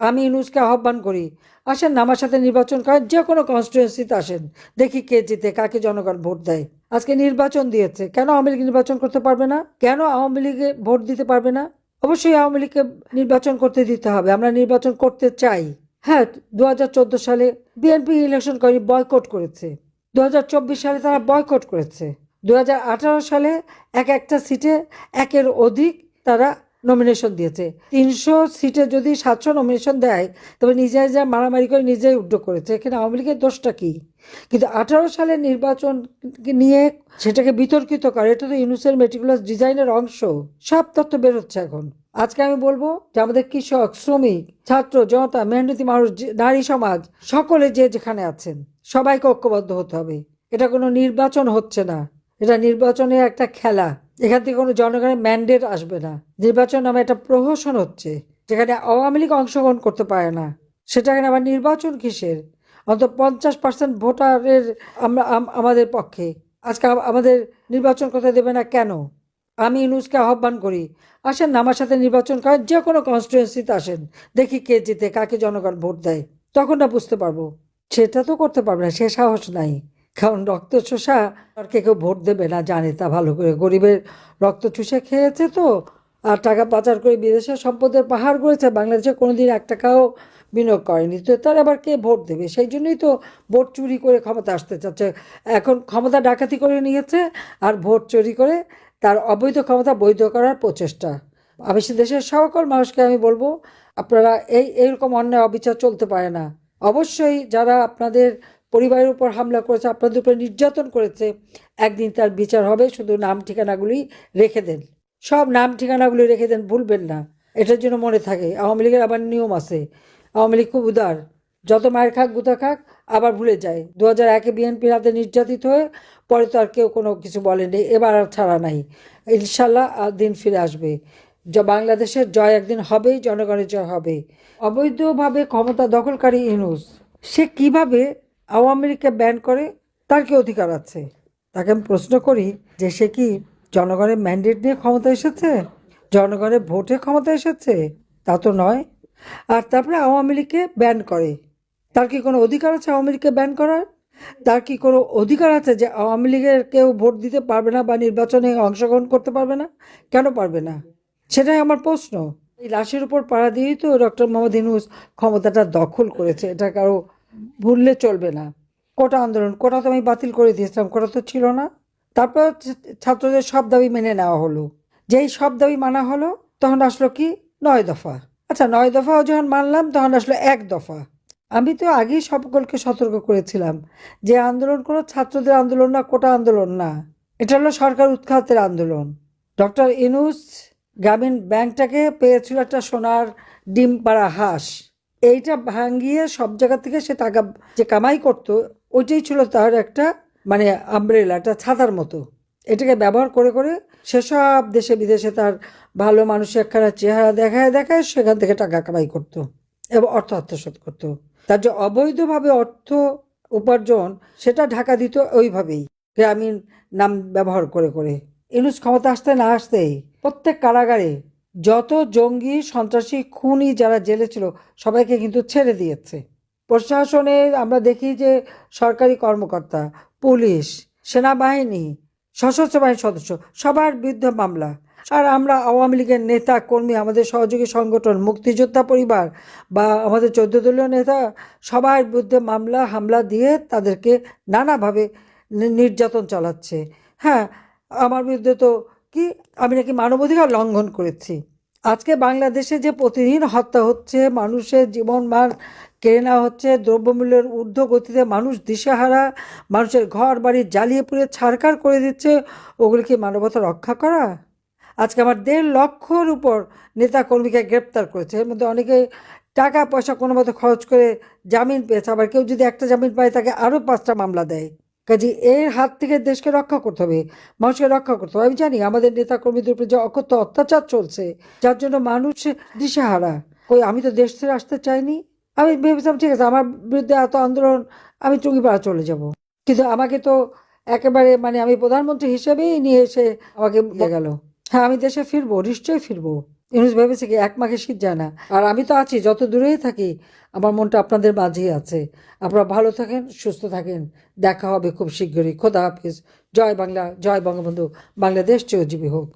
আমি ইউনূসকে আহ্বান করি, আসেন না আমার সাথে নির্বাচন করেন, যে কোনো কনস্টিটুয়েন্সিতে আসেন, দেখি কে জিতে, কাকে জনগণ ভোট দেয়। আজকে নির্বাচন দিয়েছে, কেন আওয়ামী লীগ নির্বাচন করতে পারবে না? কেন আওয়ামী লীগে ভোট দিতে পারবে না? অবশ্যই আওয়ামী লীগকে নির্বাচন করতে দিতে হবে, আমরা নির্বাচন করতে চাই। হ্যাঁ, 2014 সালে বিএনপি ইলেকশন করে বয়কট করেছে, 2024 সালে তারা বয়কট করেছে, 2018 সালে একটা সিটে একের অধিক তারা নমিনেশন দিয়েছে। 300 সিটে যদি 700 নমিনেশন দেয়, তবে নিজেরা যা মারামারি করে নিজেই উদ্যোগ করেছে, এখানে আওয়ামী লীগের দোষটা কি? কিন্তু 18 সালের নির্বাচন নিয়ে সেটাকে বিতর্কিত করে, এটা তো ইউনূসের মেটিকুলাস ডিজাইনের অংশ। সব তথ্য বেরোচ্ছে এখন। আজকে আমি বলবো যে আমাদের কৃষক, শ্রমিক, ছাত্র জনতা, মেহনতি মানুষ, নারী সমাজ, সকলে যে যেখানে আছেন সবাইকে ঐক্যবদ্ধ হতে হবে। এটা কোনো নির্বাচন হচ্ছে না, এটা নির্বাচনের একটা খেলা। এখান থেকে কোনো জনগণের ম্যান্ডেট আসবে না। নির্বাচন নামে একটা প্রহসন হচ্ছে, যেখানে আওয়ামী লীগ অংশগ্রহণ করতে পারে না, সেটাকে আবার নির্বাচন কিসের? অন্তত 50% ভোটারের আমরা আমাদের পক্ষে। আজকে আমাদের নির্বাচন করতে দেবে না কেন? আমি ইউনূসকে আহ্বান করি, আসেন না আমার সাথে নির্বাচন করেন, যে কোনো কনস্টিটুয়েন্সিতে আসেন, দেখি কে জিতে, কাকে জনগণ ভোট দেয়। তখন না বুঝতে পারবো। সেটা তো করতে পারবে না, সে সাহস নাই। কারণ রক্ত চোষা আর কেউ ভোট দেবে না, জানে তা ভালো করে। গরিবের রক্ত চুষে খেয়েছে তো, আর টাকা পাচার করে বিদেশে সম্পদের পাহাড় গড়েছে, বাংলাদেশে কোনোদিন 1 টাকাও বিনিয়োগ করেনি, তো তার আবার কে ভোট দেবে? সেই জন্যই তো ভোট চুরি করে ক্ষমতা আসতে চাচ্ছে। এখন ক্ষমতা ডাকাতি করে নিয়েছে, আর ভোট চুরি করে তার অবৈধ ক্ষমতা বৈধ করার প্রচেষ্টা। আমি সে দেশের সকল মানুষকে আমি বলবো, আপনারা এইরকম অন্যায় অবিচার চলতে পারে না। অবশ্যই যারা আপনাদের পরিবারের উপর হামলা করেছে, আপনাদের উপর নির্যাতন করেছে, একদিন তার বিচার হবে। শুধু নাম ঠিকানাগুলি রেখে দেন, সব নাম ঠিকানাগুলি রেখে দেন, ভুলবেন না। এটার জন্য মনে থাকে, আওয়ামী লীগের আবার নিয়ম আছে। আওয়ামী লীগ খুব উদার, যত মায়ের খাক গুতা খাক আবার ভুলে যায়। 2001-এ বিএনপির হাতে নির্যাতিত হয়ে পরে তো আর কেউ কোনো কিছু বলেনি, এবার আর ছাড়া নাই। ইনশাল্লাহ দিন ফিরে আসবে, বাংলাদেশের জয় একদিন হবেই, জনগণের জয় হবে। অবৈধভাবে ক্ষমতা দখলকারী ইউনূস, সে কিভাবে আওয়ামী লীগকে ব্যান করে? তার কি অধিকার আছে? তাকে আমি প্রশ্ন করি যে সে কি জনগণের ম্যান্ডেট নিয়ে ক্ষমতা এসেছে, জনগণের ভোটে ক্ষমতা এসেছে? তা তো নয়। আর তারপরে আওয়ামী লীগকে ব্যান করে। তার কি কোনো অধিকার আছে আওয়ামী লীগকে ব্যান করার? তার কি কোনো অধিকার আছে যে আওয়ামী লীগের কেউ ভোট দিতে পারবে না বা নির্বাচনে অংশগ্রহণ করতে পারবে না? কেন পারবে না? সেটাই আমার প্রশ্ন। এই লাশের উপর পাড়া দিয়েই তো ডক্টর মোহাম্মদ ইউনূস ক্ষমতাটা দখল করেছে, এটা কারো ভুললে চলবে না। কোটা আন্দোলন, কোটা তো আমি বাতিল করে দিয়েছিলাম, কোটা তো ছিল না। তারপর ছাত্রদের সব দাবি মেনে নেওয়া হলো। যেই সব দাবি মানা হলো, তখন আসলো কি? 9 দফা। আচ্ছা, 9 দফাও যখন মানলাম, তখন আসলো 1 দফা। আমি তো আগেই সকলকে সতর্ক করেছিলাম যে আন্দোলন কোনো ছাত্রদের আন্দোলন না, কোটা আন্দোলন না, এটা হলো সরকার উৎখাতের আন্দোলন। ডক্টর ইউনূস গ্রামীণ ব্যাংকটাকে পেয়েছিল একটা সোনার ডিম পাড়া হাঁস। এইটা ভাঙিয়ে সব জায়গা থেকে সে টাকা যে কামাই করতো, ওইটাই ছিল তার একটা মানে আমব্রেলা, একটা ছাতার মতো। এটাকে ব্যবহার করে করে সেসব দেশে বিদেশে তার ভালো মানুষের একখানা চেহারা দেখায় দেখায় সেখান থেকে টাকা কামাই করতো এবং অর্থ আত্মসাৎ করতো। তার যে অবৈধভাবে অর্থ উপার্জন, সেটা ঢাকা দিত ওইভাবেই, গ্রামীণ নাম ব্যবহার করে করে। ইউনূস ক্ষমতা আসতে না আসতেই প্রত্যেক কারাগারে যত জঙ্গি, সন্ত্রাসী, খুনি যারা জেলে ছিল, সবাইকে কিন্তু ছেড়ে দিয়েছে। প্রশাসনে আমরা দেখি যে সরকারি কর্মকর্তা, পুলিশ, সেনাবাহিনী, সশস্ত্র বাহিনীর সদস্য, সবার বিরুদ্ধে মামলা। আর আমরা আওয়ামী লীগের নেতা কর্মী, আমাদের সহযোগী সংগঠন, মুক্তিযোদ্ধা পরিবার বা আমাদের 14 দলীয় নেতা, সবার বিরুদ্ধে মামলা হামলা দিয়ে তাদেরকে নানাভাবে নির্যাতন চালাচ্ছে। হ্যাঁ, আমার বিরুদ্ধে তো কি, আমি নাকি মানবাধিকার লঙ্ঘন করেছি। আজকে বাংলাদেশে যে প্রতিদিন হত্যা হচ্ছে, মানুষের জীবনমান কেড়ে নেওয়া হচ্ছে, দ্রব্যমূল্যের ঊর্ধ্ব গতিতে মানুষ দিশেহারা, মানুষের ঘর বাড়ি জ্বালিয়ে পুড়ে ছারখার করে দিচ্ছে, ওগুলো কি মানবতা রক্ষা করা? আজকে আমার 1.5 লক্ষর উপর নেতা কর্মীকে গ্রেপ্তার করেছে, এর মধ্যে অনেকে টাকা পয়সা কোনো মতো খরচ করে জামিন পেয়েছে, আবার কেউ যদি একটা জামিন পায় তাকে আরও 5টা মামলা দেয়। কাজে এর হাত থেকে দেশকে রক্ষা করতে হবে, মানুষকে রক্ষা করতে হবে। আমি জানি আমাদের নেতা কর্মীদের উপরে যে অকথ্য অত্যাচার চলছে, যার জন্য মানুষ দিশেহারা। কই, আমি তো দেশ ছেড়ে আসতে চাইনি। আমি ভেবেছিলাম ঠিক আছে, আমার বিরুদ্ধে এত আন্দোলন, আমি টুঙ্গিপাড়া চলে যাব। কিন্তু আমাকে তো একেবারে মানে আমি প্রধানমন্ত্রী হিসেবেই নিয়ে এসে আমাকে গেল। হ্যাঁ, আমি দেশে ফিরবো, নিশ্চয়ই ফিরবো। ইউনুস ভেবেছে কি 1 মাঘে শীত যায় না? আর আমি তো আছি, যত দূরেই থাকি আমার মনটা আপনাদের মাঝেই আছে। আপনারা ভালো থাকেন, সুস্থ থাকেন। দেখা হবে খুব শীঘ্রই। খোদা হাফেজ। জয় বাংলা, জয় বঙ্গবন্ধু। বাংলাদেশ চিরজীবী হোক।